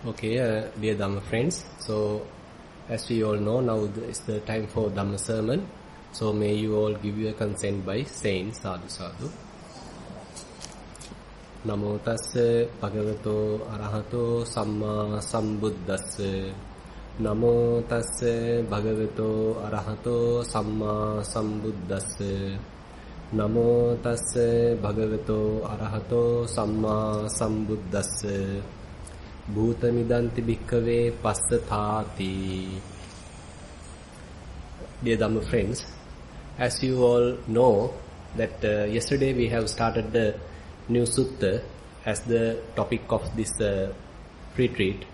Okay, dear Dhamma friends, so as we all know, now is the time for Dhamma sermon. So may you all give your consent by saying sadhu sadhu. Namo tassa bhagavato arahato samma sambuddhassa. Namo tassa bhagavato arahato samma sambuddhassa. Namo tassa bhagavato arahato samma sambuddhassa. Bhutamidanti bhikkhave passathati. Dear Dhamma friends, as you all know that yesterday we have started the new Sutta as the topic of this retreat,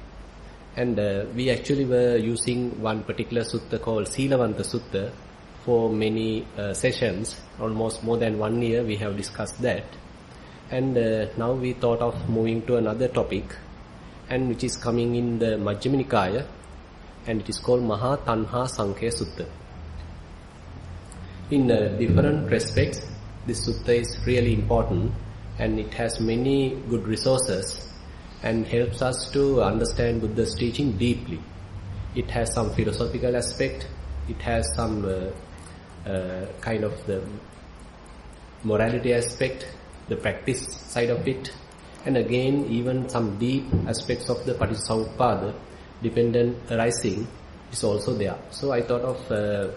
and we actually were using one particular Sutta called Silavanta Sutta for many sessions. Almost more than 1 year we have discussed that, and now we thought of moving to another topic, and which is coming in the Majjhima Nikaya, and it is called Maha Tanhasankhaya Sutta. In different respects, this sutta is really important, and it has many good resources and helps us to understand Buddha's teaching deeply. It has some philosophical aspect, it has some kind of the morality aspect, the practice side of it, and again even some deep aspects of the Paticcasamuppada, dependent arising, is also there. So I thought of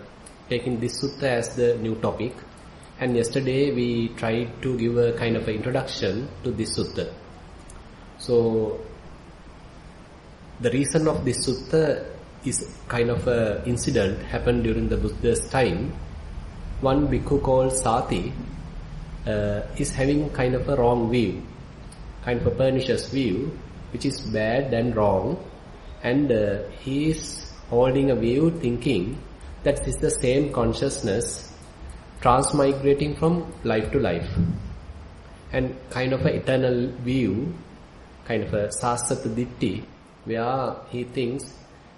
taking this sutta as the new topic, and yesterday we tried to give a kind of an introduction to this sutta. So the reason of this sutta is kind of an incident happened during the Buddha's time. One bhikkhu called Sati is having kind of a wrong view, kind of a pernicious view, which is bad and wrong, and he is holding a view thinking that this is the same consciousness transmigrating from life to life, and kind of an eternal view, kind of a sasata ditti, where he thinks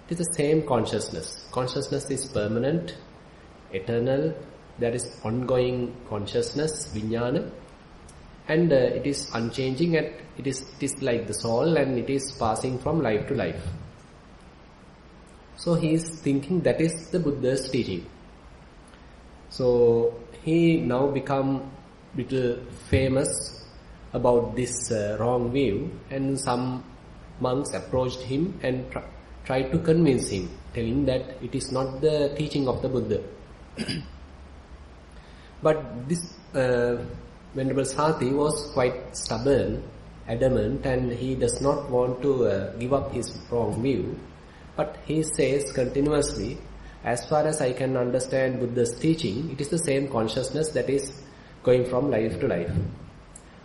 it is the same consciousness. Consciousness is permanent, eternal, there is ongoing consciousness, vijnana, and it is unchanging, and it is like the soul, and it is passing from life to life. So he is thinking that is the Buddha's teaching. So he now become little famous about this wrong view, and some monks approached him and tried to convince him, telling that it is not the teaching of the Buddha. But this Venerable Sati was quite stubborn, adamant, and he does not want to give up his wrong view. But he says continuously, as far as I can understand Buddha's teaching, it is the same consciousness that is going from life to life.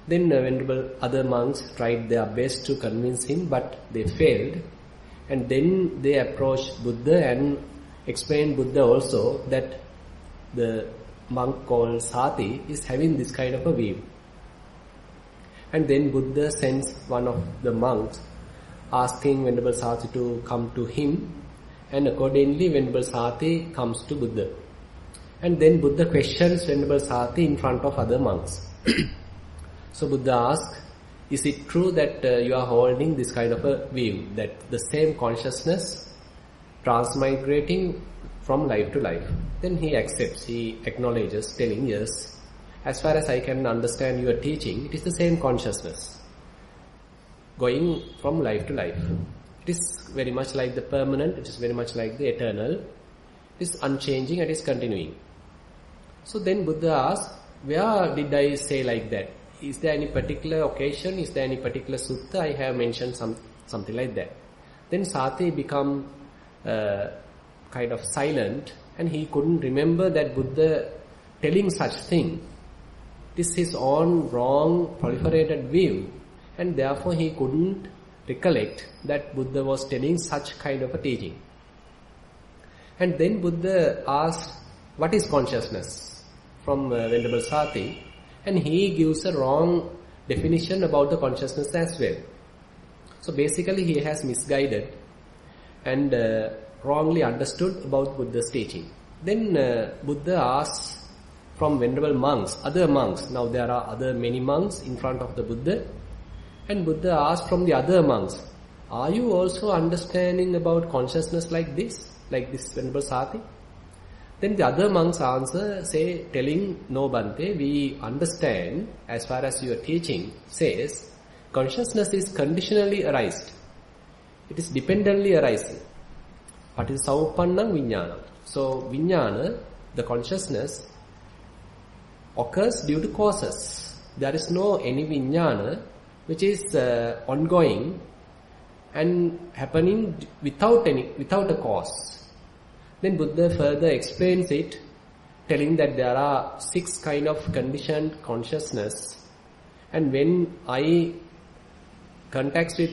Then Venerable other monks tried their best to convince him, but they failed. And then they approached Buddha and explained Buddha also that the monk called Sati is having this kind of a view. And then Buddha sends one of the monks asking Venerable Sati to come to him, and accordingly Venerable Sati comes to Buddha. And then Buddha questions Venerable Sati in front of other monks. So Buddha asks, is it true that you are holding this kind of a view, that the same consciousness transmigrating from life to life? Then he accepts, he acknowledges, telling, yes, as far as I can understand your teaching, it is the same consciousness going from life to life. It is very much like the permanent, it is very much like the eternal, it is unchanging, it is continuing. So then Buddha asks, where did I say like that? Is there any particular occasion, is there any particular sutta I have mentioned something like that? Then Sati become kind of silent, and he couldn't remember that Buddha telling such thing. This is his own wrong, proliferated view, and therefore he couldn't recollect that Buddha was telling such kind of a teaching. And then Buddha asked, what is consciousness? From Venerable Sati, and he gives a wrong definition about the consciousness as well. So basically he has misguided and wrongly understood about Buddha's teaching. Then Buddha asks from venerable monks, other monks, now there are many monks in front of the Buddha, and Buddha asked from the other monks, are you also understanding about consciousness like this Venerable Sati? Then the other monks answer, telling, no Bhante, we understand as far as your teaching says, consciousness is conditionally arised. It is dependently arising. Patisauppannam vijnanam. So vijnana, the consciousness, occurs due to causes. There is no any vijnana which is ongoing and happening without a cause. Then Buddha further explains it, telling that there are 6 kind of conditioned consciousness, and when I contacts with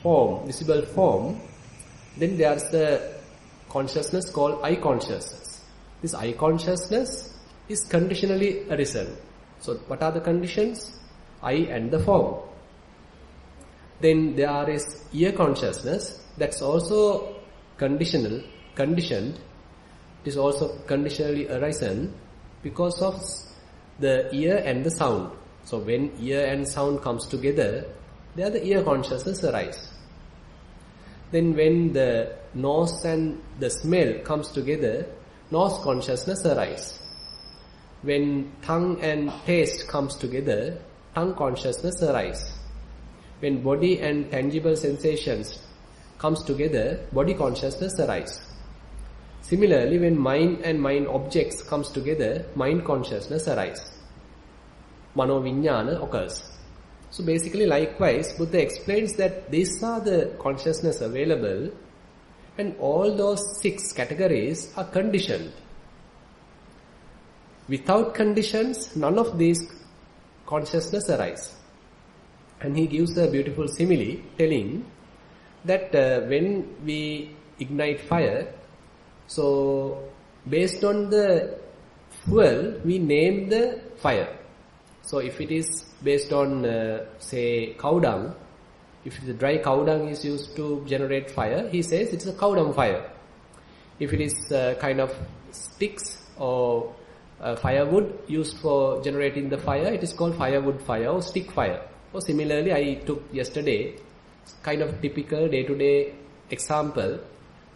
form, visible form, then there's the consciousness called I consciousness. This I consciousness is conditionally arisen. So what are the conditions? I and the form. Then there is ear consciousness, that's also conditioned. It is also conditionally arisen because of the ear and the sound. So when ear and sound comes together, there the ear consciousness arise. Then when the nose and the smell comes together, nose consciousness arise. When tongue and taste comes together, tongue consciousness arise. When body and tangible sensations comes together, body consciousness arise. Similarly, when mind and mind objects comes together, mind consciousness arise. Mano vijnana occurs. So basically, likewise, Buddha explains that these are the consciousness available, and all those 6 categories are conditioned. Without conditions, none of these consciousness arise. And he gives a beautiful simile telling that when we ignite fire, so based on the fuel, we name the fire. So if it is based on, say, cow dung, if the dry cow dung is used to generate fire, he says it's a cow dung fire. If it is kind of sticks or firewood used for generating the fire, it is called firewood fire or stick fire. Or similarly, I took yesterday kind of typical day-to-day example.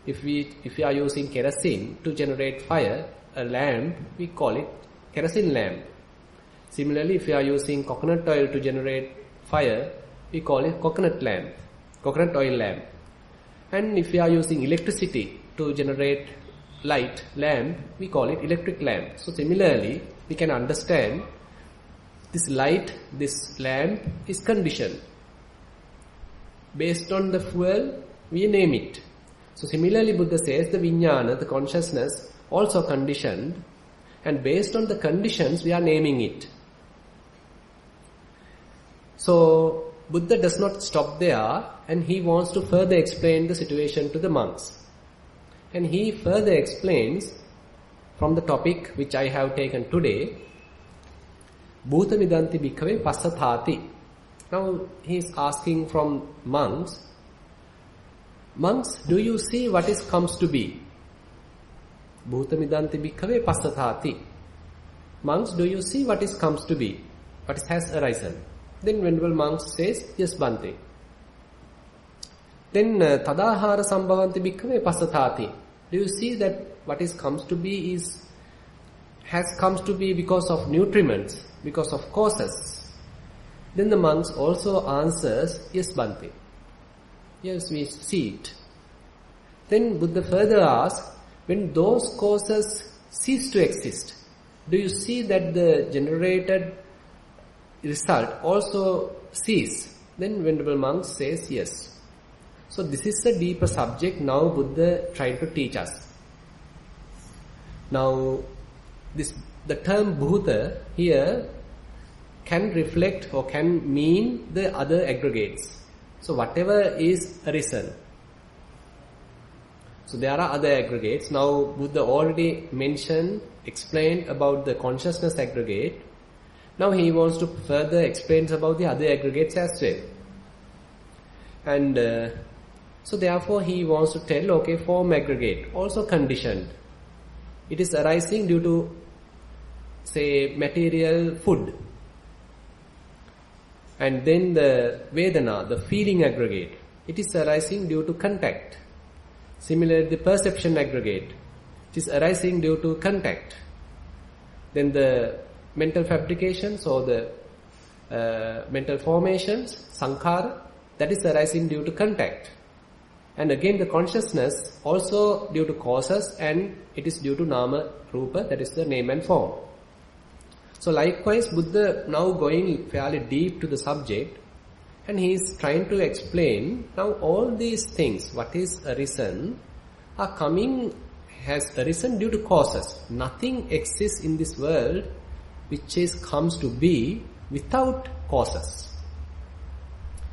If we are using kerosene to generate fire, a lamp, we call it kerosene lamp. Similarly, if we are using coconut oil to generate fire, we call it coconut oil lamp. And if we are using electricity to generate light, lamp, we call it electric lamp. So similarly, we can understand this light, this lamp is conditioned. Based on the fuel, we name it. So similarly, Buddha says the vijnana, the consciousness, also conditioned, and based on the conditions, we are naming it. So Buddha does not stop there, and he wants to further explain the situation to the monks. And he further explains from the topic which I have taken today, Bhutamidanti bhikkhave passathati. Now he is asking from monks, do you see what is comes to be? Bhutamidanti bhikkhave passathati. Monks, do you see what is comes to be? What has arisen? Then Venerable monk says, yes, Bhante. Then tadahara sambhavanti bhikkhave passathati. Do you see that what is comes to be has comes to be because of nutriments, because of causes? Then the monks also answers, yes, Bhante. Yes, we see it. Then Buddha further asks, when those causes cease to exist, do you see that the generated result also cease? Then Venerable monk says yes. So this is a deeper subject now Buddha tried to teach us. Now the term Bhuta here can reflect or can mean the other aggregates. So whatever is arisen. So there are other aggregates. Now Buddha already explained about the consciousness aggregate. Now he wants to further explain about the other aggregates as well. And so therefore he wants to tell, okay, form aggregate, also conditioned. It is arising due to, say, material food. And then the Vedana, the feeling aggregate, it is arising due to contact. Similarly, the perception aggregate, it is arising due to contact. Then the mental fabrications or the mental formations, sankhara, that is arising due to contact. And again the consciousness also due to causes, and it is due to nama rupa, that is the name and form. So likewise Buddha now going fairly deep to the subject, and he is trying to explain now all these things, what is arisen, are coming, has arisen due to causes. Nothing exists in this world which comes to be without causes.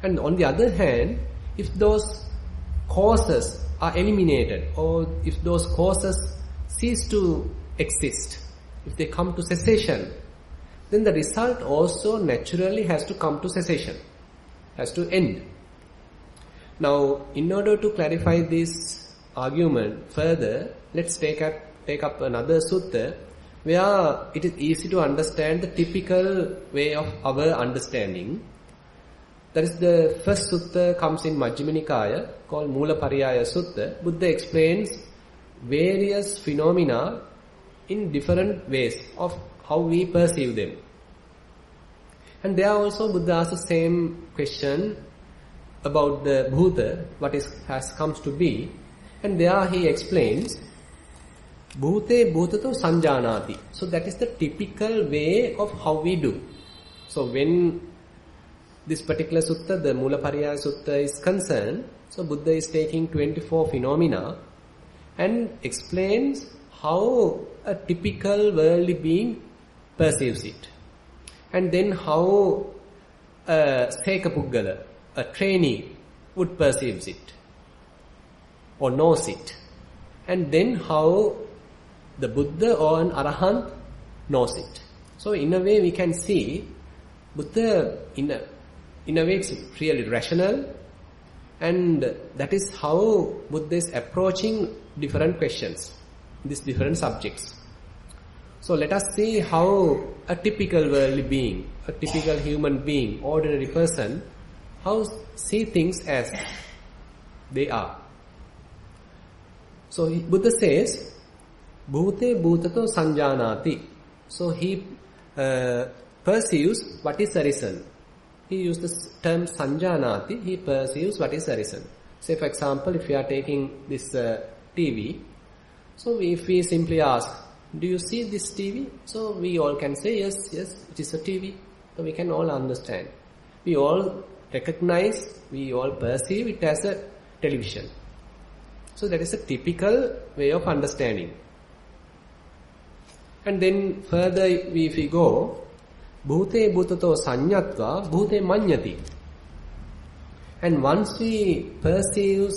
And on the other hand, if those causes are eliminated, or if those causes cease to exist, if they come to cessation, then the result also naturally has to come to cessation, has to end. Now, in order to clarify this argument further, let's take up another sutta where it is easy to understand the typical way of our understanding. That is the first sutta comes in Majjhima Nikaya called Mula Pariyaya Sutta. Buddha explains various phenomena in different ways of how we perceive them. And there also Buddha asks the same question about the bhuta, what has comes to be. And there he explains bhute bhutato sanjanati. So that is the typical way of how we do. So when this particular sutta, the Mula Pariyaya Sutta, is concerned, so Buddha is taking 24 phenomena and explains how a typical worldly being perceives it. And then how a Sekapuggala, a trainee, would perceive it or knows it. And then how the Buddha or an Arahant knows it. So in a way we can see Buddha in a way it's really rational, and that is how Buddha is approaching different questions, these different subjects. So let us see how a typical worldly being, a typical human being, ordinary person, how see things as they are. So Buddha says, bhute bhutato sanjanati. So he perceives what is arisen. He used the term sanjanati, he perceives what is arisen. Say for example, if we are taking this TV, so if we simply ask, do you see this TV? So we all can say, yes, it is a TV. So we can all understand. We all recognize, we all perceive it as a television. So that is a typical way of understanding. And then further if we go, bhute bhutato sanyatva bhute manyati. And once we perceive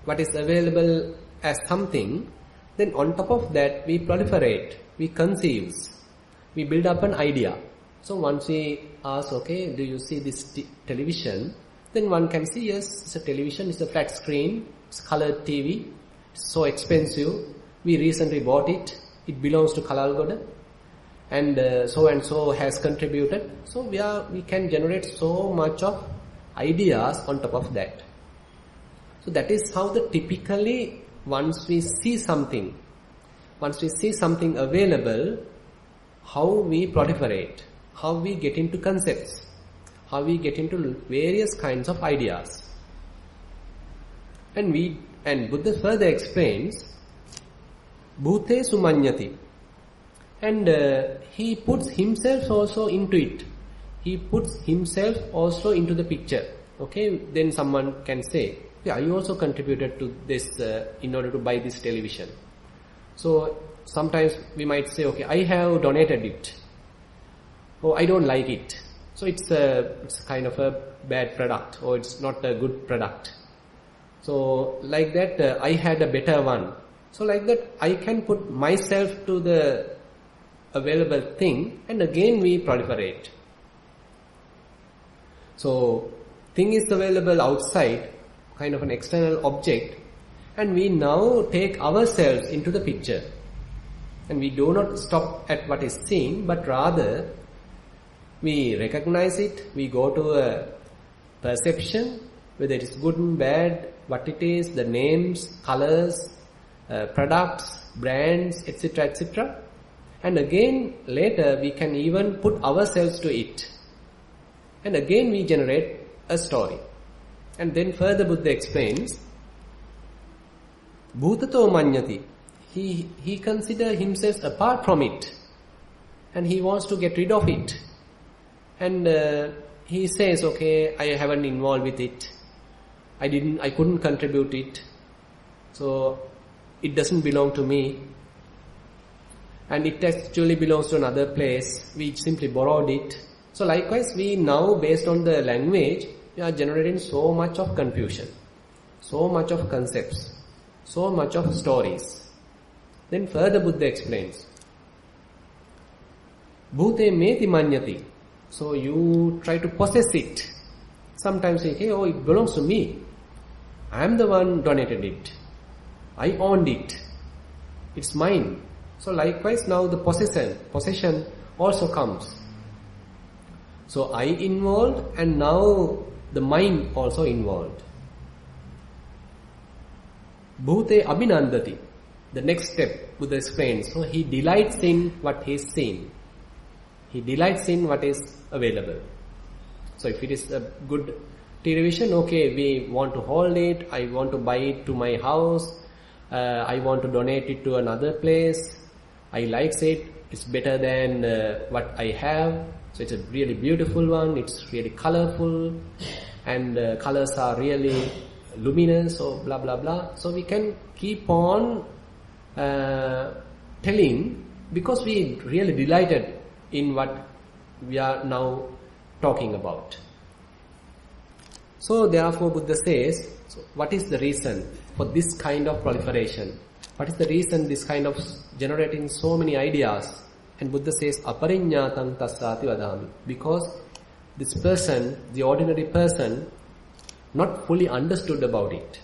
what is available as something, then on top of that we proliferate, we conceive, we build up an idea. So once we ask, okay, do you see this television? Then one can see, yes, it's a television, it's a flat screen, it's colored TV, it's so expensive, we recently bought it, it belongs to Kalalgoda, and so has contributed. So we can generate so much of ideas on top of that. So that is how the typically once we see something available, how we proliferate, how we get into concepts, how we get into various kinds of ideas. And Buddha further explains, bhute sumanyati. And he puts himself also into it. He puts himself also into the picture. Okay, then someone can say, yeah, I also contributed to this in order to buy this television. So sometimes we might say, okay, I have donated it. Or I don't like it. So it's kind of a bad product, or it's not a good product. So like that, I had a better one. So like that, I can put myself to the available thing, and again we proliferate. So thing is available outside, kind of an external object, and we now take ourselves into the picture. And we do not stop at what is seen, but rather we recognize it, we go to a perception, whether it is good and bad, what it is, the names, colors, products, brands, etc., etc. And again, later we can even put ourselves to it. And again we generate a story. And then further Buddha explains, Bhutato manyati. He considers himself apart from it. And he wants to get rid of it. And he says, okay, I haven't involved with it. I couldn't contribute it. So it doesn't belong to me. And it actually belongs to another place. We simply borrowed it. So likewise, we now, based on the language, we are generating so much of confusion, so much of concepts, so much of stories. Then further Buddha explains, Bhute meti manyati. So you try to possess it. Sometimes you say, oh, it belongs to me. I am the one donated it. I owned it. It's mine. So likewise now the possession also comes. So I involved and now the mind also involved. Bhute abhinandati. The next step Buddha explains. So he delights in what he is seeing. He delights in what is available. So if it is a good television, okay, we want to hold it, I want to buy it to my house, I want to donate it to another place, I like it, it's better than what I have, so it's a really beautiful one, it's really colorful, and colors are really luminous, or blah blah blah. So we can keep on telling, because we really delighted in what we are now talking about. So therefore Buddha says, so what is the reason for this kind of proliferation? What is the reason this kind of generating so many ideas? And Buddha says, apariññātaṃ tassāti vadāmi. Because this person, the ordinary person, not fully understood about it.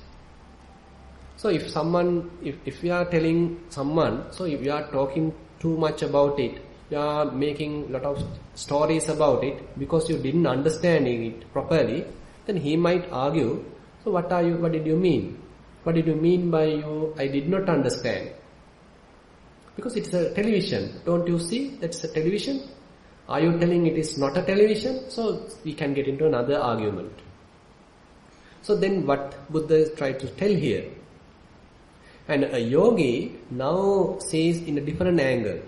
So if we are telling someone, so if we are talking too much about it, you are making a lot of stories about it because you didn't understand it properly, then he might argue, so what did you mean? What did you mean by I did not understand? Because it's a television. Don't you see that's a television? Are you telling it is not a television? So we can get into another argument. So then what Buddha is trying to tell here? And a yogi now sees in a different angle.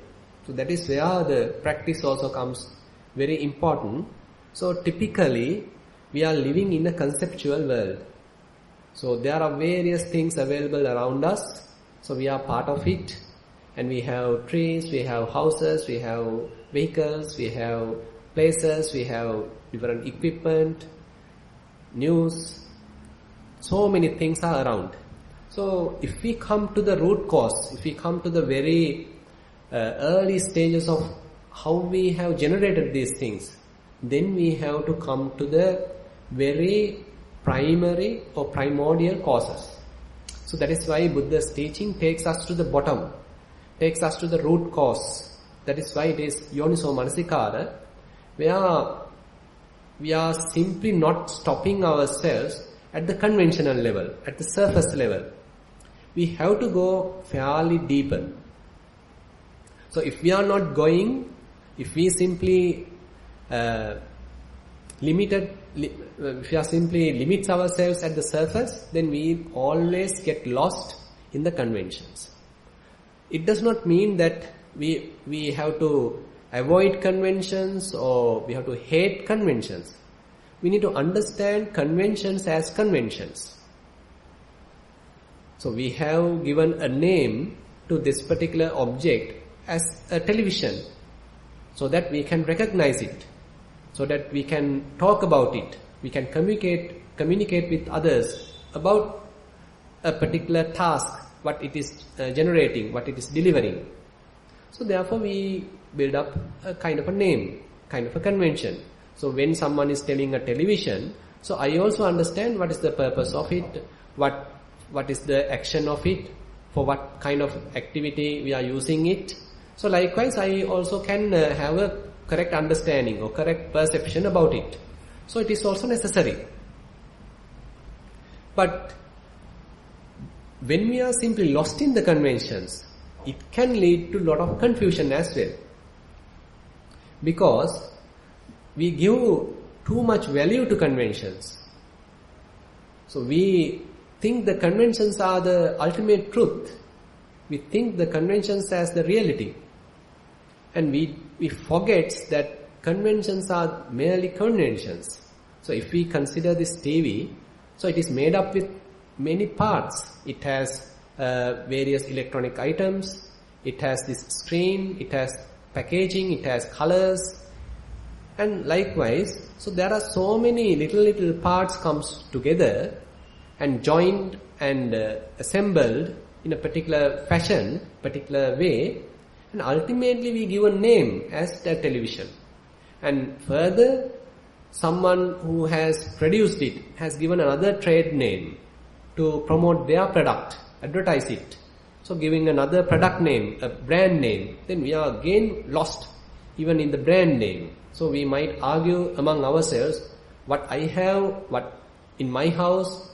So that is where the practice also comes very important. So typically we are living in a conceptual world. So there are various things available around us. So we are part of it. And we have trees, we have houses, we have vehicles, we have places, we have different equipment, news. So many things are around. So if we come to the root cause, if we come to the very early stages of how we have generated these things, then we have to come to the very primary or primordial causes. So that is why Buddha's teaching takes us to the bottom, takes us to the root cause. That is why it is Yoniso Manasikara, where we are simply not stopping ourselves at the conventional level, at the surface level. We have to go fairly deeper. So if we are not going, if we simply if we are simply limits ourselves at the surface, then we always get lost in the conventions. It does not mean that we have to avoid conventions or we have to hate conventions. We need to understand conventions as conventions. So we have given a name to this particular object as a television, so that we can recognize it, so that we can talk about it, we can communicate with others about a particular task, what it is generating, what it is delivering. So therefore we build up a kind of a name, kind of a convention. So when someone is telling a television, so I also understand what is the purpose of it, what is the action of it, for what kind of activity we are using it. So likewise I also can have a correct understanding or correct perception about it. So it is also necessary. But when we are simply lost in the conventions, it can lead to a lot of confusion as well. Because we give too much value to conventions. So we think the conventions are the ultimate truth. We think the conventions as the reality. And we forget that conventions are merely conventions. So if we consider this TV, so it is made up with many parts. It has various electronic items, it has this screen, it has packaging, it has colors, and likewise, so there are so many little parts comes together and joined and assembled in a particular fashion, particular way, and ultimately we give a name as the television. And further, someone who has produced it has given another trade name to promote their product, advertise it. So giving another product name, a brand name, then we are again lost even in the brand name. So we might argue among ourselves, what I have, what in my house,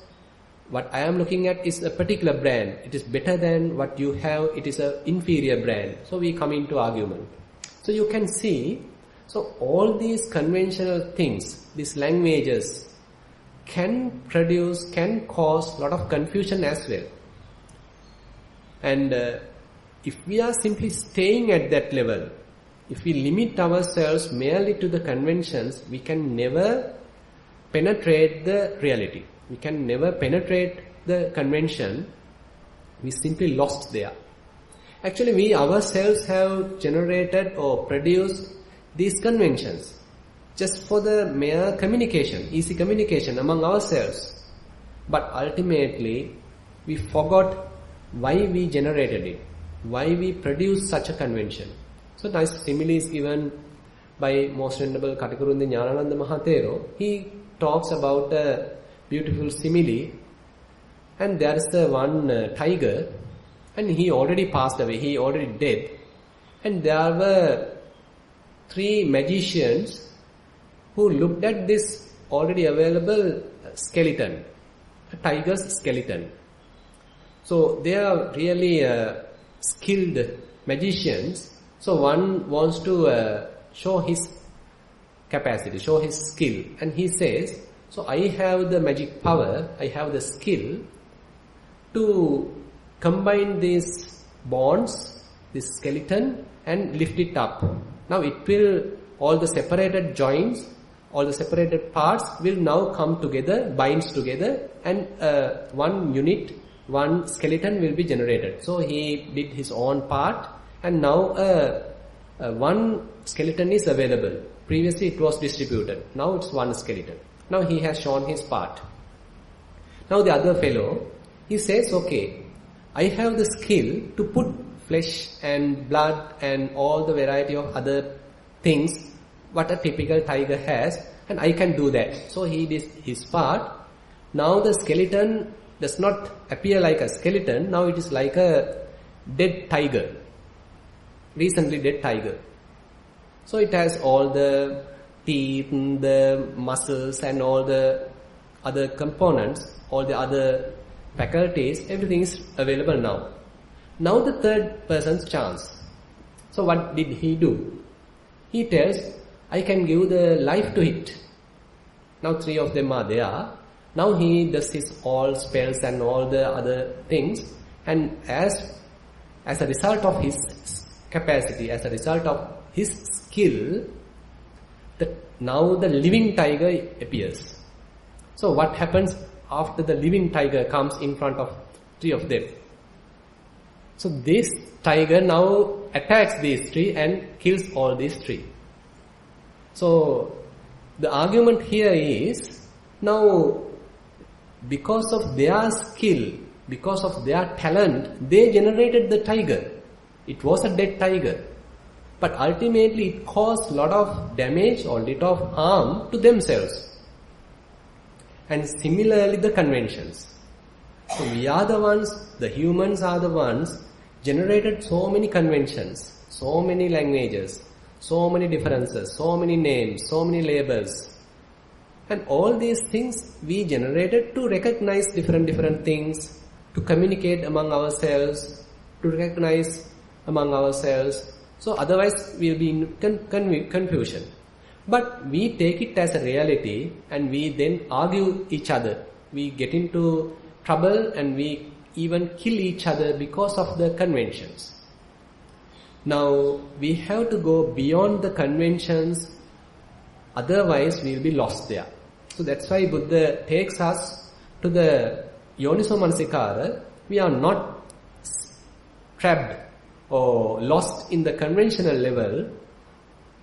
what I am looking at is a particular brand. It is better than what you have, it is an inferior brand. So we come into argument. So you can see, so all these conventional things, these languages, can cause a lot of confusion as well. And if we are simply staying at that level, if we limit ourselves merely to the conventions, we can never penetrate the reality. We can never penetrate the convention. We simply lost there. Actually, we ourselves have generated or produced these conventions just for the mere communication, easy communication among ourselves. But ultimately, we forgot why we generated it, why we produced such a convention. So nice simile is given by Most Venerable Katikurundi Jnanananda Maha Thero. He talks about a beautiful simile, and there is the one tiger, and he already passed away, he already dead, and there were 3 magicians who looked at this already available skeleton, a tiger's skeleton. So they are really skilled magicians. So one wants to show his capacity, show his skill, and he says, so I have the magic power, I have the skill to combine these bones, this skeleton, and lift it up. Now it will, all the separated joints, all the separated parts will now come together, binds together, and one unit, one skeleton will be generated. So he did his own part, and now one skeleton is available. Previously it was distributed. Now it's one skeleton. Now he has shown his part. Now the other fellow, he says, okay, I have the skill to put flesh and blood and all the variety of other things what a typical tiger has, and I can do that. So he did his part. Now the skeleton does not appear like a skeleton, now it is like a dead tiger, recently dead tiger. So it has all the teeth, the muscles and all the other components, all the other faculties, everything is available now. Now the third person's chance. So what did he do? He tells, I can give the life to it. Now 3 of them are there. Now he does his all spells and all the other things, and as a result of his capacity, as a result of his skill, now the living tiger appears. So what happens after the living tiger comes in front of 3 of them? So this tiger now attacks these 3 and kills all these 3. So the argument here is, now because of their skill, because of their talent, they generated the tiger. It was a dead tiger. But ultimately it caused a lot of damage or lot of harm to themselves. And similarly the conventions. So we are the ones, the humans are the ones, generated so many conventions, so many languages, so many differences, so many names, so many labels. And all these things we generated to recognize different things, to communicate among ourselves, to recognize among ourselves. So otherwise we will be in confusion. But we take it as a reality and we then argue each other. We get into trouble and we even kill each other because of the conventions. Now we have to go beyond the conventions, otherwise we will be lost there. So that's why Buddha takes us to the Yoniso Manasikara. We are not trapped or lost in the conventional level.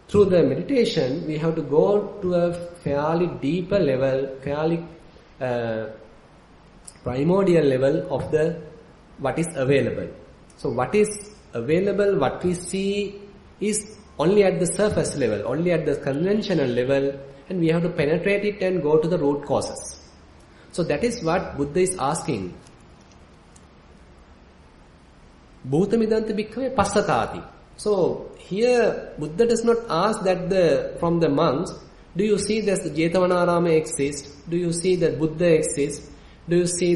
Through the meditation, we have to go to a fairly deeper level, fairly primordial level of the what is available. So what is available, what we see is only at the surface level, only at the conventional level, and we have to penetrate it and go to the root causes. So that is what Buddha is asking. Bhutamidanta bhikkhave passatati. So here Buddha does not ask that from the monks, do you see that the Jetavanarama exists? Do you see that Buddha exists? Do you see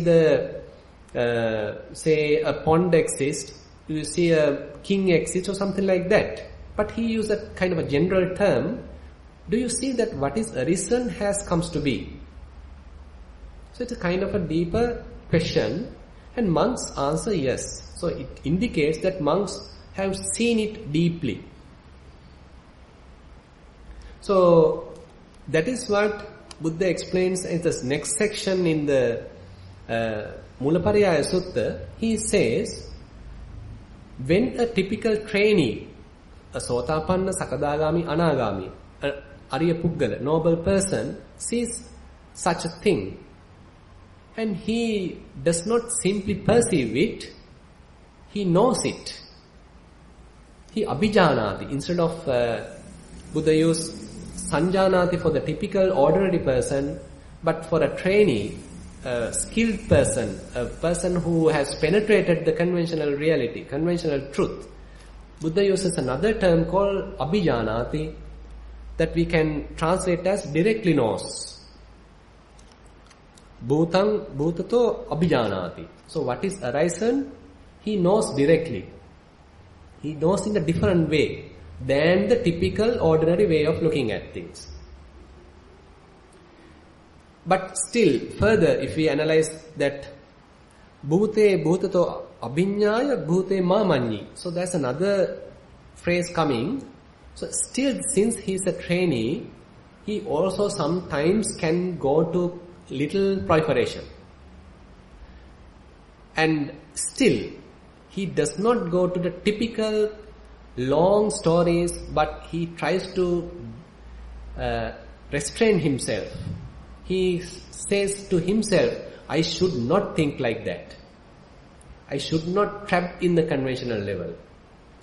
say a pond exists? Do you see a king exists or something like that? But he used a kind of a general term. Do you see that what is arisen has comes to be? So it's a kind of a deeper question, and monks answer yes. So it indicates that monks have seen it deeply. So that is what Buddha explains in this next section in the Mulapariyaya Sutta. He says, when a typical trainee, a Sotapanna, Sakadagami, Anagami, Arya Puggala, noble person, sees such a thing, and he does not simply perceive it, he knows it. He abhijanati. Instead of Buddha used sanjanati for the typical ordinary person, but for a trainee, a skilled person, a person who has penetrated the conventional reality, conventional truth, Buddha uses another term called abhijanati, that we can translate as directly knows. Bhutang bhutato abhijanati. So what is arisen, he knows directly. He knows in a different way than the typical ordinary way of looking at things. But still, further, if we analyze that bhute bhutato abhinyaya bhute mamanyi. So there's another phrase coming. So still, since he's a trainee, he also sometimes can go to little proliferation. And still, he does not go to the typical long stories, but he tries to restrain himself. He says to himself, I should not think like that. I should not trap in the conventional level.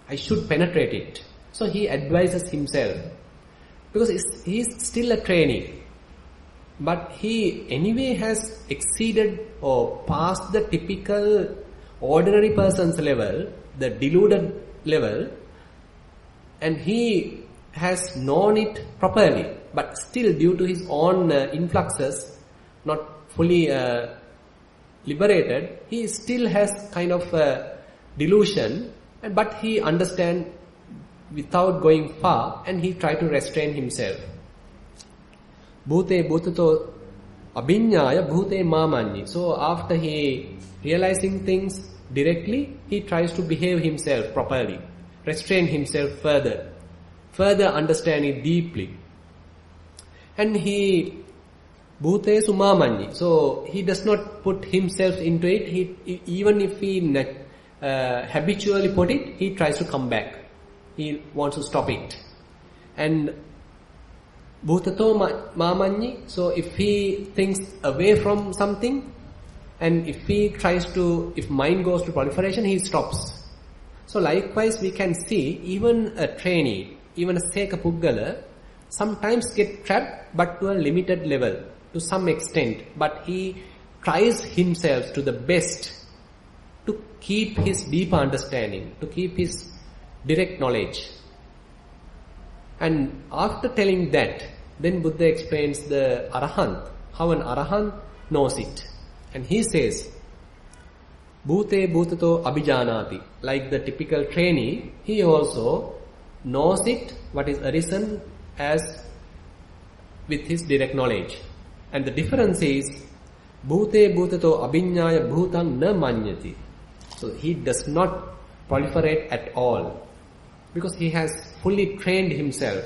I should penetrate it. So he advises himself. Because he is still a trainee. But he anyway has exceeded or passed the typical ordinary person's level, the deluded level, and he has known it properly, but still due to his own influxes, not fully liberated, he still has kind of delusion, but he understands without going far, and he tries to restrain himself. Bhute bhutato abhinyaya bhute mamanyi. So after he realizing things directly, he tries to behave himself properly, restrain himself further understand it deeply. And he bhute sumamanyi. So he does not put himself into it. Even if he habitually put it, he tries to come back. He wants to stop it. And bhutato mamanyi. So if he thinks away from something, and if mind goes to proliferation, he stops. So likewise, we can see even a trainee, even a Seka Puggala, sometimes get trapped, but to a limited level, to some extent. But he tries himself to the best to keep his deeper understanding, to keep his direct knowledge. And after telling that, Then Buddha explains the Arahant, how an Arahant knows it. And he says, Bhute bhutato abhijanati. Like the typical trainee, he also knows it, what is arisen, as with his direct knowledge. And the difference is, Bhute bhutato abhiññāya bhūtaṃ na manyati. So he does not proliferate at all, because he has fully trained himself.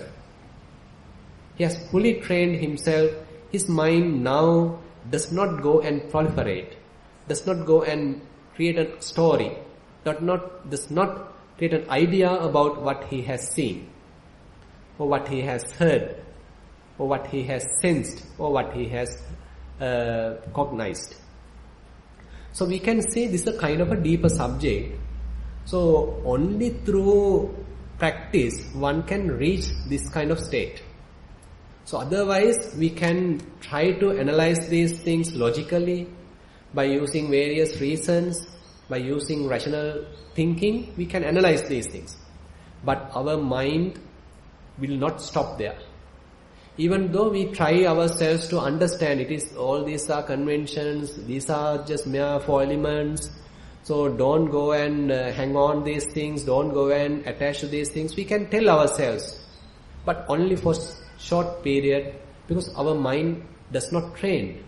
He has fully trained himself. His mind now does not go and proliferate, does not go and create a story, does not create an idea about what he has seen, or what he has heard, or what he has sensed, or what he has cognized. So we can say this is a kind of a deeper subject. So only through practice one can reach this kind of state. So otherwise we can try to analyze these things logically by using various reasons, by using rational thinking, we can analyze these things. But our mind will not stop there. Even though we try ourselves to understand it is all these are conventions, these are just mere four elements, so don't go and hang on these things, don't go and attach to these things, we can tell ourselves, but only for short period, because our mind does not train.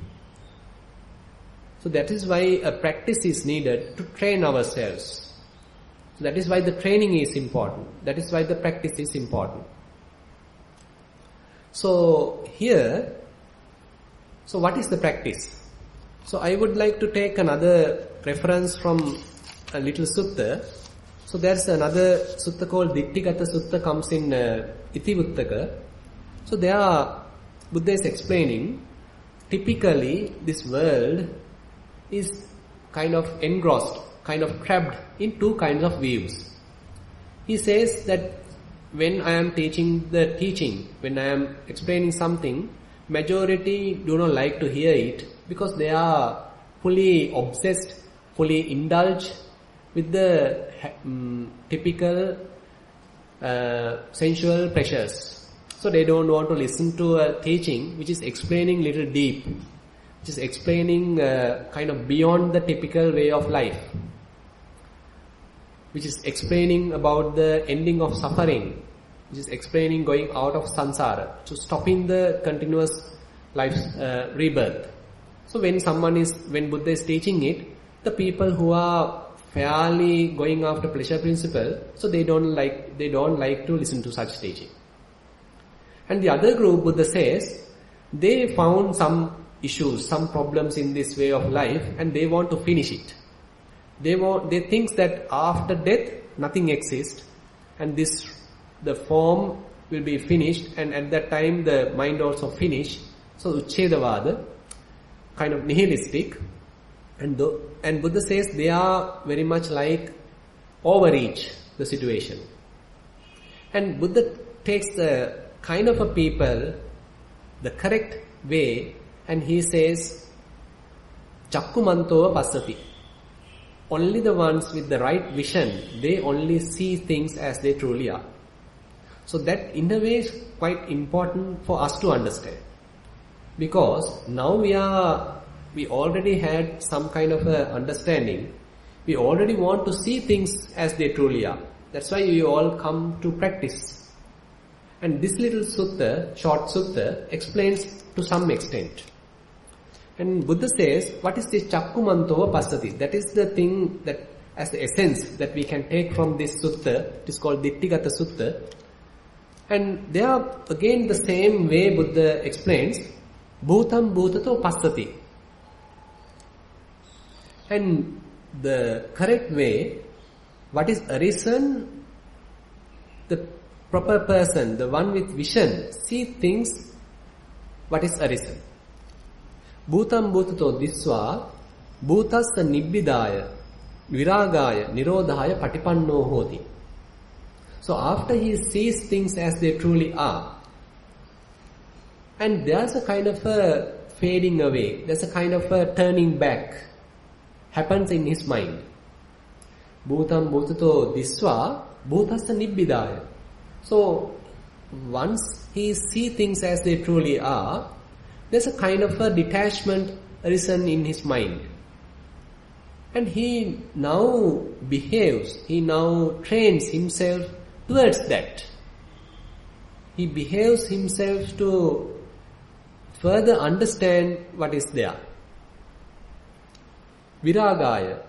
So that is why a practice is needed to train ourselves. So that is why the training is important. That is why the practice is important. So here, so what is the practice? So I would like to take another reference from a little sutta. So there's another sutta called Ditthigata Sutta, comes in Itivuttaka. So there Buddha is explaining, typically this world is kind of engrossed, kind of trapped in two kinds of views. He says that when I am teaching the teaching, when I am explaining something, majority do not like to hear it because they are fully obsessed, fully indulged with the typical sensual pleasures. So they don't want to listen to a teaching which is explaining little deep, which is explaining kind of beyond the typical way of life, which is explaining about the ending of suffering, which is explaining going out of samsara, so stopping the continuous life's rebirth. So when Buddha is teaching it, the people who are fairly going after pleasure principle, so they don't like to listen to such teaching. And the other group, Buddha says, they found some issues, some problems in this way of life, and they want to finish it. They think that after death nothing exists, and the form will be finished, and at that time the mind also finished. So Uchchedavada, kind of nihilistic, and Buddha says they are very much like overreach the situation. And Buddha takes the kind of a people, the correct way, and he says, Chakkumantova passati. Only the ones with the right vision, they only see things as they truly are. So that in a way is quite important for us to understand. Because now we already had some kind of a understanding. We already want to see things as they truly are. That's why we all come to practice. And this little sutta, short sutta, explains to some extent. And Buddha says, what is this Chakkumantova Passati? That is the thing that, as the essence that we can take from this sutta. It is called Ditthigata Sutta. And there again the same way Buddha explains, Bhutam Bhutato Passati. And the correct way, what is arisen, the proper person, the one with vision, see things, what is arisen. Bhutam bhutato disva, bhutasta nibbidaya, viragaya, nirodhaya patipanno hoti. So after he sees things as they truly are, and there's a kind of a fading away, there's a kind of a turning back, happens in his mind. Bhutam bhutato disva, bhutasta nibbidaya. So once he sees things as they truly are, there's a kind of a detachment arisen in his mind. And he now behaves, he now trains himself towards that. He behaves himself to further understand what is there. Viragaya.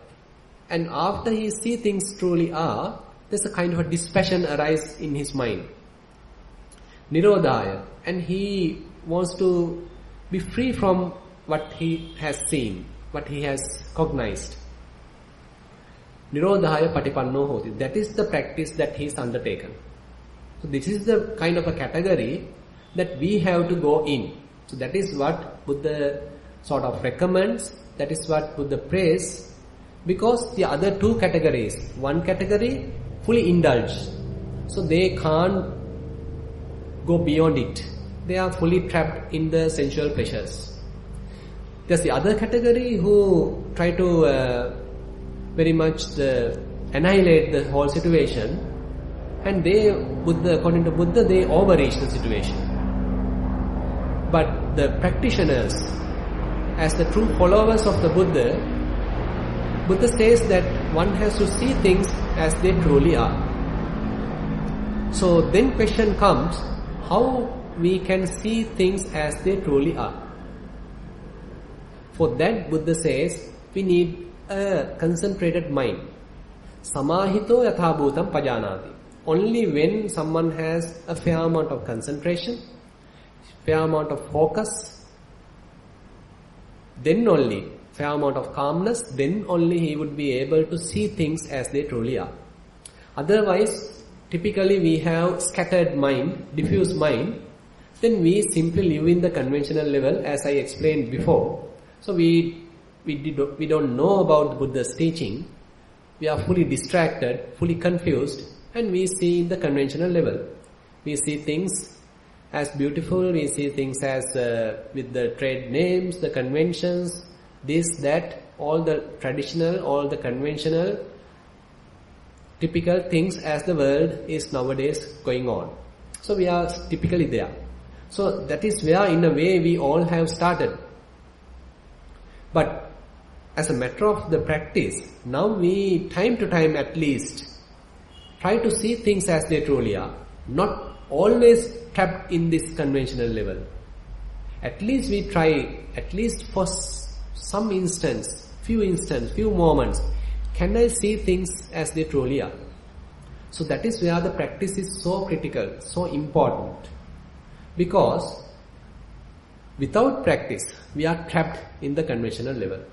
And after he sees things truly are, there's a kind of a dispassion arise in his mind. Nirodhaya. And he wants to be free from what he has seen, what he has cognized. Nirodhaya patipanno hoti. That is the practice that he is undertaken. So this is the kind of a category that we have to go in. So that is what Buddha sort of recommends. That is what Buddha prays. Because the other two categories, one category fully indulged. So they can't go beyond it. They are fully trapped in the sensual pleasures. There's the other category who try to very much annihilate the whole situation. And they, according to Buddha, they overreach the situation. But the practitioners, as the true followers of the Buddha says that one has to see things as they truly are. So then question comes, how we can see things as they truly are? For that Buddha says, we need a concentrated mind. Samahito yatha bhutam pajanati. Only when someone has a fair amount of concentration, fair amount of focus, then only, fair amount of calmness, then only he would be able to see things as they truly are. Otherwise, typically we have scattered mind, diffuse mind, then we simply live in the conventional level as I explained before. So we don't know about Buddha's teaching, we are fully distracted, fully confused, and we see in the conventional level. We see things as beautiful, we see things as with the trade names, the conventions, this, that, all the traditional, all the conventional, typical things as the world is nowadays going on. So we are typically there. So that is where in a way we all have started. But as a matter of the practice, now we time to time at least try to see things as they truly are. Not always trapped in this conventional level. At least we try, at least for some instance, few moments, can I see things as they truly are? So that is where the practice is so critical, so important. Because without practice, we are trapped in the conventional level.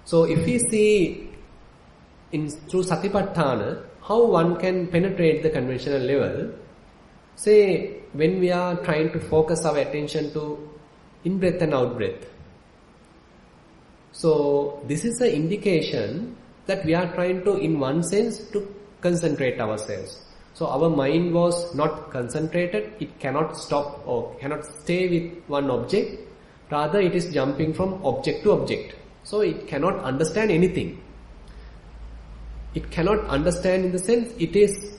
So if we see through Satipatthana, how one can penetrate the conventional level, say when we are trying to focus our attention to in-breath and out-breath. So this is an indication that we are trying to, in one sense, to concentrate ourselves. So our mind was not concentrated, it cannot stop or cannot stay with one object, rather it is jumping from object to object. So it cannot understand anything. It cannot understand in the sense it is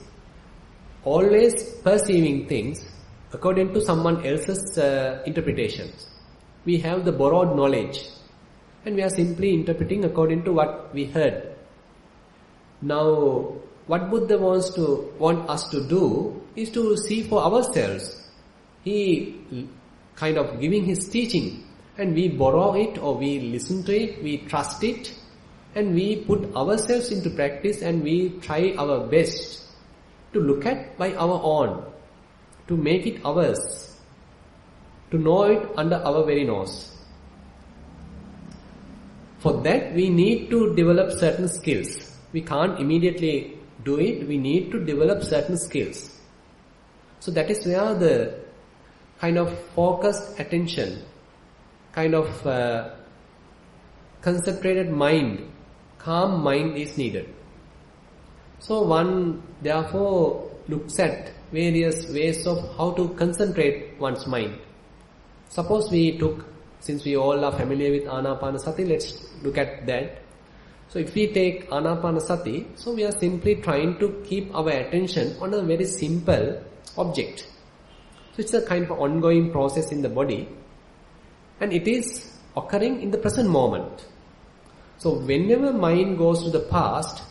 always perceiving things according to someone else's interpretations. We have the borrowed knowledge and we are simply interpreting according to what we heard. Now, what Buddha want us to do is to see for ourselves. He kind of giving his teaching and we borrow it or we listen to it, we trust it, and we put ourselves into practice and we try our best to look at by our own, to make it ours, to know it under our very nose. For that we need to develop certain skills. We can't immediately do it, we need to develop certain skills. So that is where the kind of focused attention, kind of concentrated mind, calm mind is needed. So one therefore looks at various ways of how to concentrate one's mind. Suppose we took, since we all are familiar with Anapanasati, let's look at that. So if we take Anapanasati, so we are simply trying to keep our attention on a very simple object. So it's a kind of ongoing process in the body, and it is occurring in the present moment. So whenever mind goes to the past,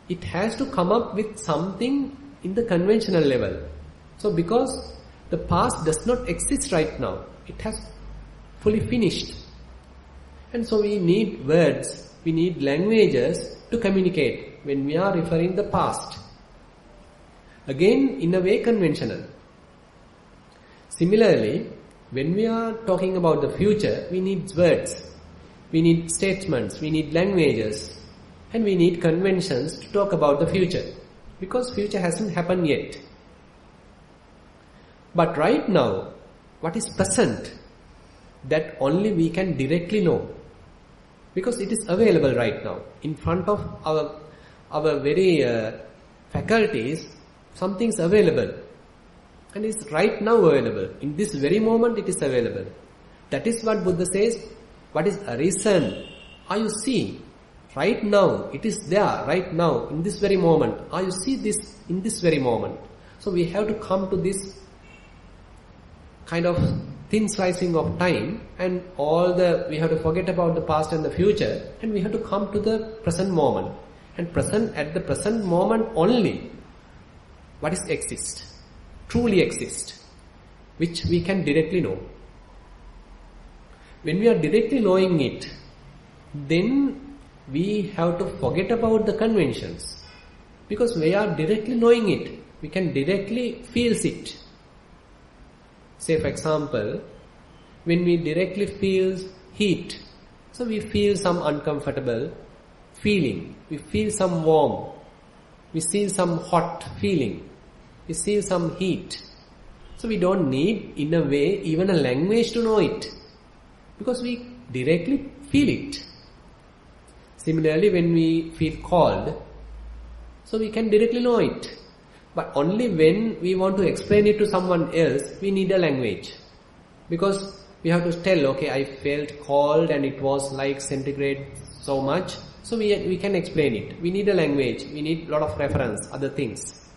it has to come up with something in the conventional level. So because the past does not exist right now, it has fully finished. And so we need words, we need languages to communicate when we are referring the past. Again, in a way conventional. Similarly, when we are talking about the future, we need words, we need statements, we need languages, and we need conventions to talk about the future, because future hasn't happened yet. But right now, what is present, that only we can directly know, because it is available right now in front of our very faculties. Something is available, and it's right now available. In this very moment it is available. That is what Buddha says. What is arisen? Are you seeing? Right now, it is there, right now, in this very moment. Are you see this in this very moment? So we have to come to this kind of thin slicing of time, and we have to forget about the past and the future, and we have to come to the present moment. And at the present moment only, what is exist, truly exist, which we can directly know. When we are directly knowing it, then we have to forget about the conventions, because we are directly knowing it, we can directly feel it. Say for example, when we directly feel heat, so we feel some uncomfortable feeling, we feel some warm, we feel some hot feeling, we feel some heat. So we don't need, in a way, even a language to know it, because we directly feel it. Similarly, when we feel cold, so we can directly know it. But only when we want to explain it to someone else, we need a language. Because we have to tell, okay, I felt cold and it was like centigrade so much. So we can explain it. We need a language. We need a lot of reference, other things.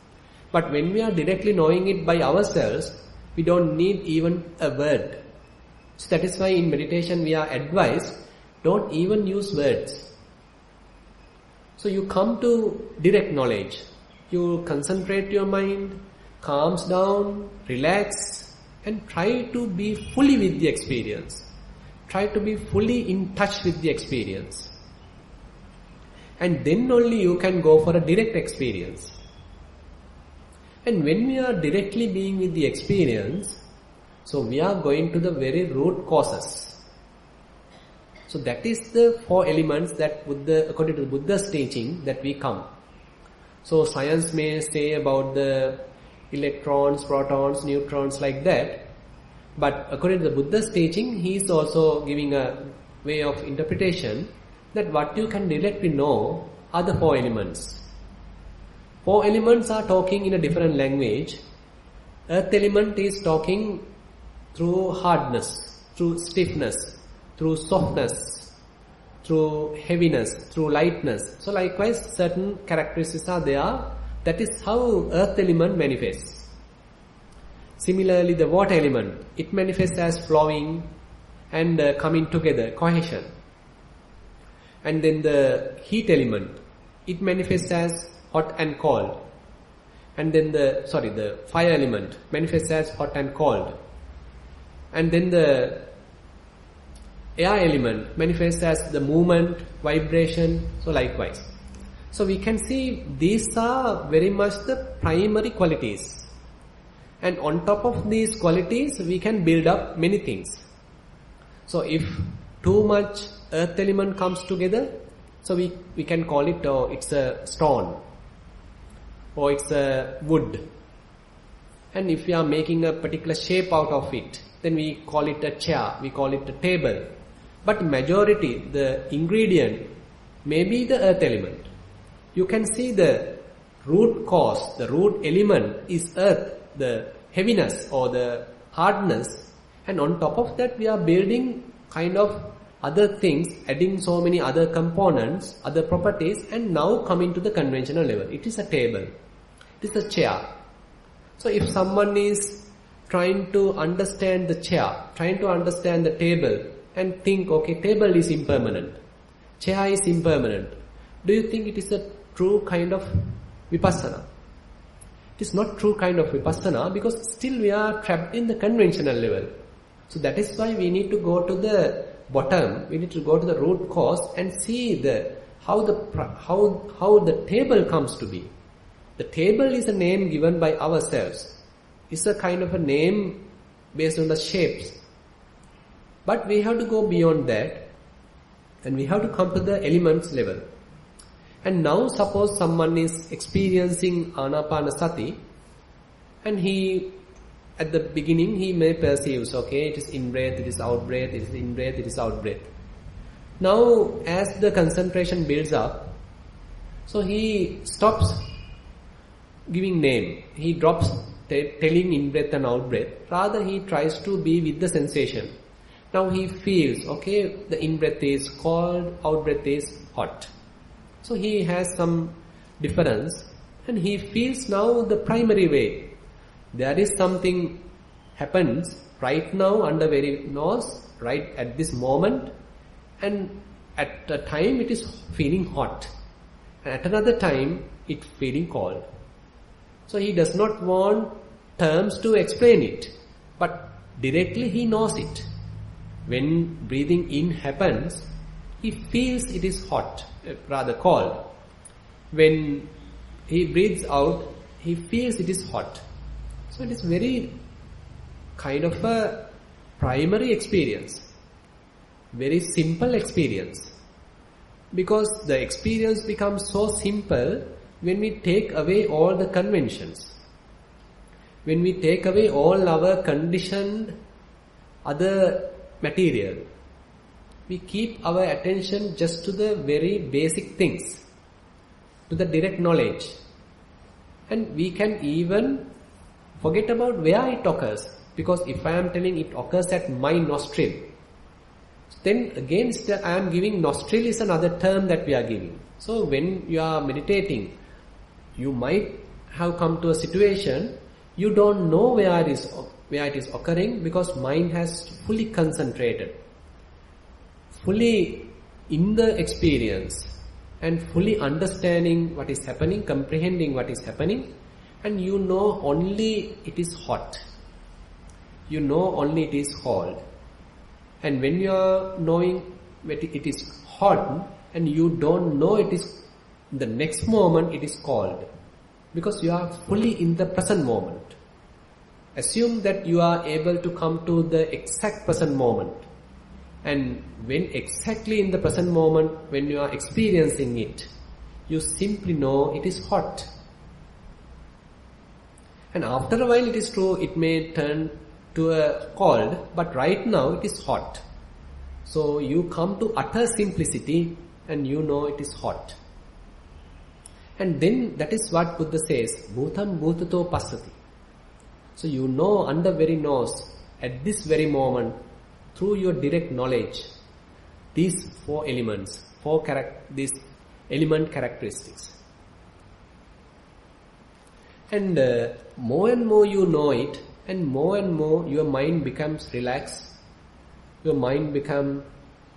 But when we are directly knowing it by ourselves, we don't need even a word. So that is why in meditation we are advised, don't even use words. So you come to direct knowledge. You concentrate your mind, calms down, relax, and try to be fully with the experience. Try to be fully in touch with the experience. And then only you can go for a direct experience. And when we are directly being with the experience, so we are going to the very root causes. So that is the 4 elements that Buddha, according to Buddha's teaching, that we come. So science may say about the electrons, protons, neutrons, like that. But according to the Buddha's teaching, he is also giving a way of interpretation that what you can directly know are the 4 elements. 4 elements are talking in a different language. Earth element is talking through hardness, through stiffness, through softness, through heaviness, through lightness. So likewise, certain characteristics are there. That is how earth element manifests. Similarly, the water element, it manifests as flowing and coming together, cohesion. And then the heat element, it manifests as hot and cold. And then the fire element manifests as hot and cold. And then the air element manifests as the movement, vibration, so likewise. So we can see these are very much the primary qualities. And on top of these qualities, we can build up many things. So if too much earth element comes together, so we can call it, it's a stone, or it's a wood. And if we are making a particular shape out of it, then we call it a chair, we call it a table. But majority, the ingredient may be the earth element. You can see the root cause, the root element is earth, the heaviness or the hardness, and on top of that we are building kind of other things, adding so many other components, other properties, and now coming to the conventional level. It is a table. It is a chair. So if someone is trying to understand the chair, trying to understand the table, and think, okay, table is impermanent, chair is impermanent, do you think it is a true kind of vipassana? It is not true kind of vipassana, because still we are trapped in the conventional level. So that is why we need to go to the bottom, we need to go to the root cause and see how the table comes to be. The table is a name given by ourselves. It's a kind of a name based on the shapes. But we have to go beyond that, and we have to come to the elements level. And now suppose someone is experiencing Anapanasati, and he, at the beginning, he may perceive, okay, it is in-breath, it is out-breath, it is in-breath, it is out-breath. Now, as the concentration builds up, so he stops giving name. He drops telling in-breath and out-breath. Rather, he tries to be with the sensation. Now he feels, okay, the in-breath is cold, out-breath is hot. So he has some difference, and he feels now the primary way. There is something happens right now under very nose, right at this moment, and at a time it is feeling hot, and at another time it feeling cold. So he does not want terms to explain it, but directly he knows it. When breathing in happens, he feels it is hot, rather cold. When he breathes out, he feels it is hot. So it is very kind of a primary experience, very simple experience. Because the experience becomes so simple when we take away all the conventions, when we take away all our conditioned other material. We keep our attention just to the very basic things, to the direct knowledge. And we can even forget about where it occurs. Because if I am telling it occurs at my nostril, then again I am giving nostril is another term that we are giving. So when you are meditating, you might have come to a situation, you don't know where it is occurring, because mind has fully concentrated, fully in the experience, and fully understanding what is happening, comprehending what is happening, and you know only it is hot, you know only it is cold. And when you are knowing that it is hot, and you don't know it is, the next moment it is cold, because you are fully in the present moment. Assume that you are able to come to the exact present moment. And when exactly in the present moment, when you are experiencing it, you simply know it is hot. And after a while it is true, it may turn to a cold, but right now it is hot. So you come to utter simplicity and you know it is hot. And then that is what Buddha says, Bhutam Bhutato Passati. So you know under very nose, at this very moment, through your direct knowledge, these four elements, these element characteristics. And more you know it, and more your mind becomes relaxed, your mind becomes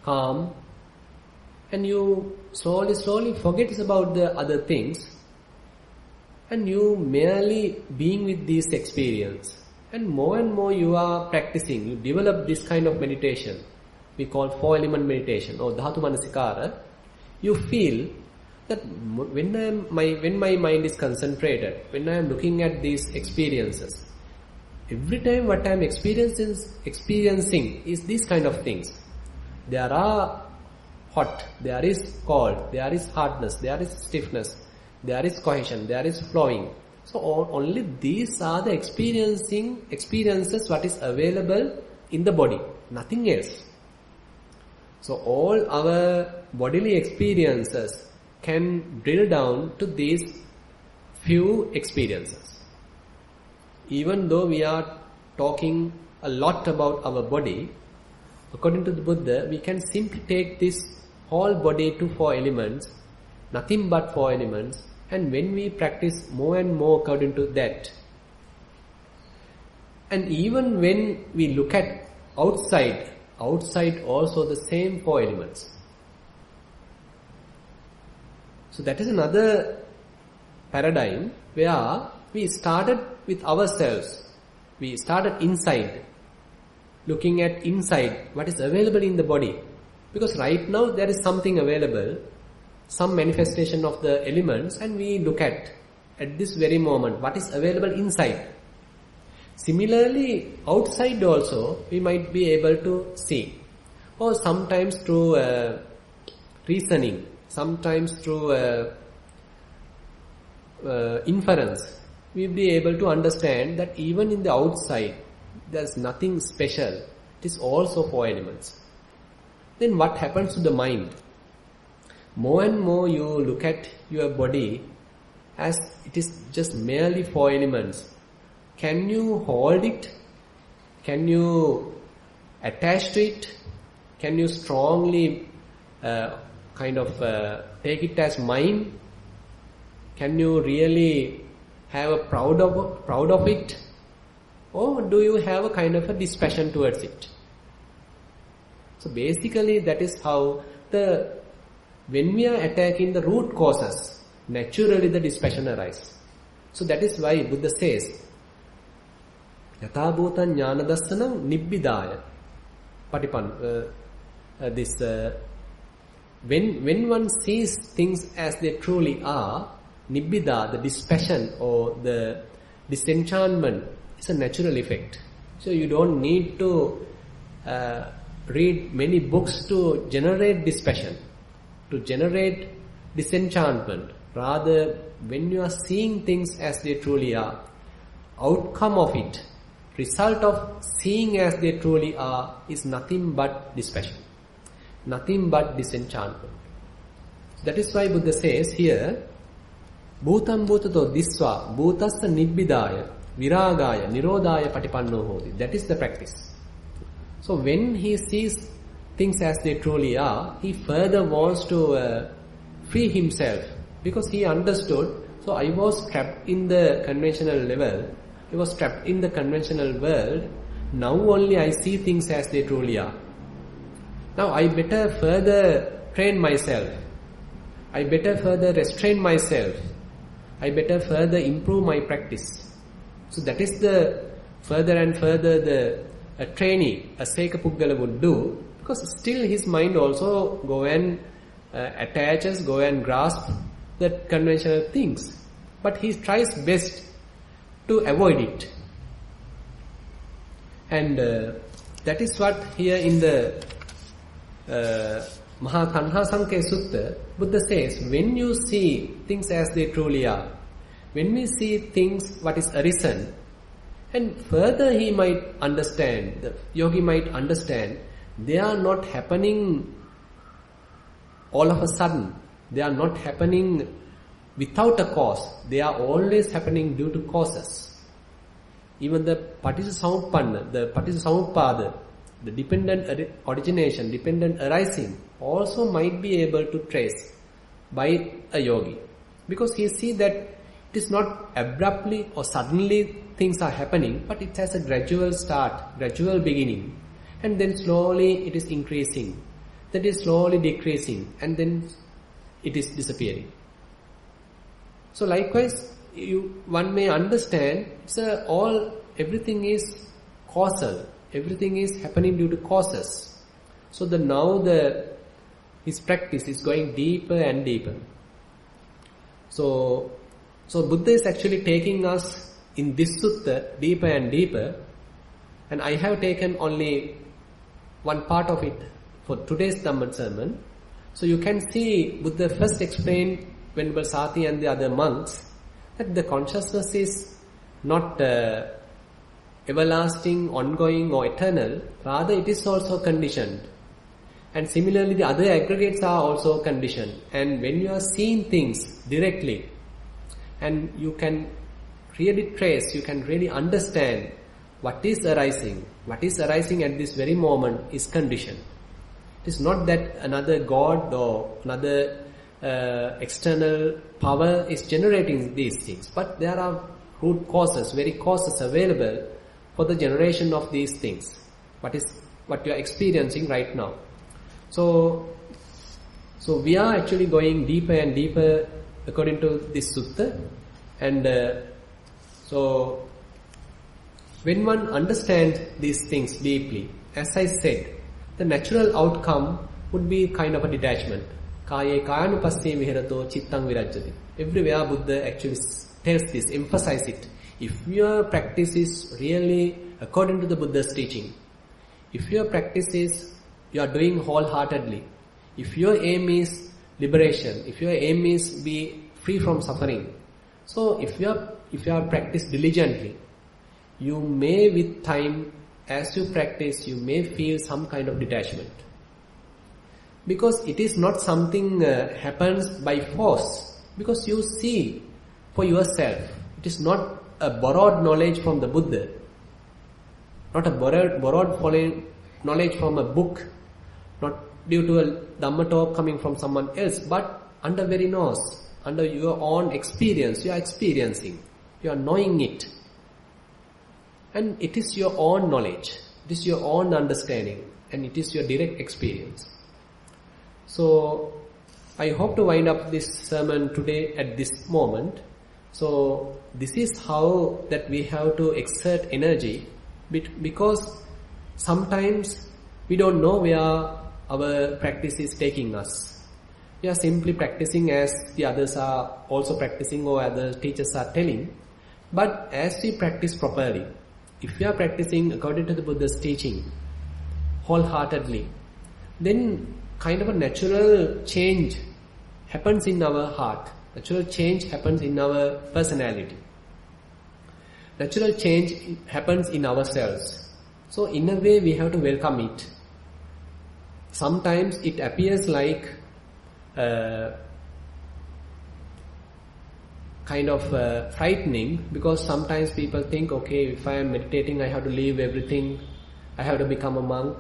calm, and you slowly forget about the other things, and you merely being with this experience. And more you are practicing, you develop this kind of meditation, we call 4-element meditation or Dhatu Manasikara. You feel that when my mind is concentrated, when I am looking at these experiences, every time what I am experiencing is these kind of things. There are hot, there is cold, there is hardness, there is stiffness, there is cohesion, there is flowing. So only these are the experiences what is available in the body, nothing else. So all our bodily experiences can drill down to these few experiences. Even though we are talking a lot about our body, according to the Buddha, we can simply take this whole body to 4 elements, nothing but 4 elements, and when we practice more and more according to that, and even when we look at outside also the same 4 elements. So that is another paradigm where we started with ourselves. We started inside, looking at inside what is available in the body. Because right now there is something available, some manifestation of the elements, and we look at this very moment what is available inside. Similarly, outside also we might be able to see, or sometimes through reasoning, sometimes through inference, we'll be able to understand that even in the outside there's nothing special. It is also 4 elements. Then what happens to the mind? More and more you look at your body as it is just merely 4 elements. Can you hold it? Can you attach to it? Can you strongly take it as mine? Can you really have a proud of it? Or do you have a kind of a dispassion towards it? So basically that is how when we are attacking the root causes, naturally the dispassion arises. So that is why Buddha says, Yatha bhuta jnana dassanam nibbidaya. When one sees things as they truly are, nibbida, the dispassion or the disenchantment, is a natural effect. So you don't need to read many books to generate dispassion, to generate disenchantment. Rather, when you are seeing things as they truly are, outcome of it, result of seeing as they truly are, is nothing but dispassion, nothing but disenchantment. That is why Buddha says here, Bhutam bhutato disva bhutassa nibbidaya viragaya nirodaya patipanno hoti. That is the practice. So when he sees things as they truly are, he further wants to free himself, because he understood, so I was trapped in the conventional level, I was trapped in the conventional world, now only I see things as they truly are. Now I better further train myself, I better further restrain myself, I better further improve my practice. So that is the further and further a trainee, a Sekapuggala would do, because still his mind also go and attaches, go and grasp the conventional things. But he tries best to avoid it. And that is what here in the Maha Tanhasankhaya Sutta, Buddha says, when you see things as they truly are, when we see things what is arisen, and further he might understand, the yogi might understand, they are not happening all of a sudden. They are not happening without a cause. They are always happening due to causes. Even the Paticcasamuppanna, the Paticcasamuppada, the dependent origination, dependent arising, also might be able to trace by a yogi. Because he sees that it is not abruptly or suddenly things are happening, but it has a gradual start, gradual beginning. And then slowly it is increasing. That is slowly decreasing, and then it is disappearing. So likewise, one may understand everything is causal, everything is happening due to causes. So his practice is going deeper and deeper. So Buddha is actually taking us in this sutta deeper and deeper, and I have taken only one part of it for today's Dhamma sermon. So you can see Buddha first explained Venerable Sati and the other monks that the consciousness is not everlasting, ongoing or eternal, rather it is also conditioned. And similarly the other aggregates are also conditioned. And when you are seeing things directly, and you can really trace, you can really understand what is arising at this very moment is conditioned. It is not that another God or another external power is generating these things, but there are root causes, very causes available for the generation of these things. What you are experiencing right now. So we are actually going deeper and deeper according to this sutta, and so when one understands these things deeply, as I said, the natural outcome would be kind of a detachment. Kaye kayanupasse viharato chittang virajjati. Everywhere Buddha actually tells this, emphasize it. If your practice is really according to the Buddha's teaching, if your practice is you are doing wholeheartedly, if your aim is liberation, if your aim is be free from suffering, so if you are practice diligently, you may with time, as you practice, you may feel some kind of detachment. Because it is not something happens by force, because you see for yourself. It is not a borrowed knowledge from the Buddha, not a borrowed knowledge from a book, not due to a Dhamma talk coming from someone else, but under very nose, under your own experience. You are experiencing, you are knowing it, and it is your own knowledge, it is your own understanding, and it is your direct experience. So I hope to wind up this sermon today at this moment. So this is how that we have to exert energy, because sometimes we don't know where our practice is taking us. We are simply practicing as the others are also practicing or other teachers are telling. But as we practice properly, if we are practicing according to the Buddha's teaching wholeheartedly, then kind of a natural change happens in our heart. Natural change happens in our personality. Natural change happens in ourselves. So in a way we have to welcome it. Sometimes it appears like kind of frightening, because sometimes people think, okay, if I am meditating, I have to leave everything, I have to become a monk,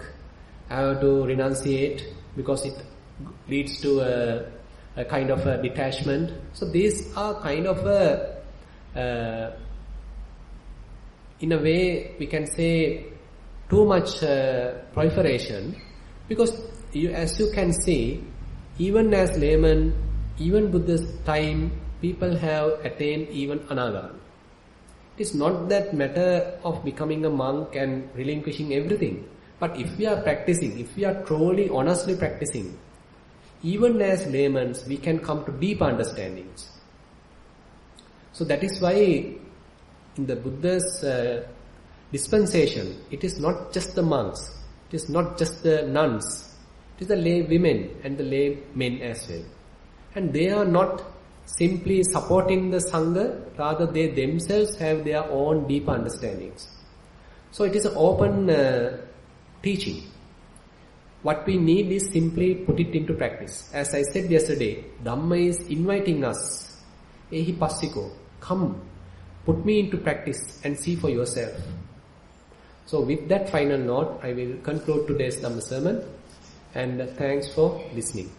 I have to renunciate, because it leads to a kind of a detachment. So these are kind of in a way we can say too much proliferation, because as you can see, even as laymen, even Buddha's time, people have attained even Anagami. It is not that matter of becoming a monk and relinquishing everything. But if we are practicing, if we are truly, honestly practicing, even as laymen, we can come to deep understandings. So that is why in the Buddha's dispensation, it is not just the monks, it is not just the nuns, it is the lay women and the lay men as well. And they are not simply supporting the Sangha, rather they themselves have their own deep understandings. So it is an open teaching. What we need is simply put it into practice. As I said yesterday, Dhamma is inviting us, Ehi Passiko, come, put me into practice and see for yourself. So with that final note, I will conclude today's Dhamma sermon, and thanks for listening.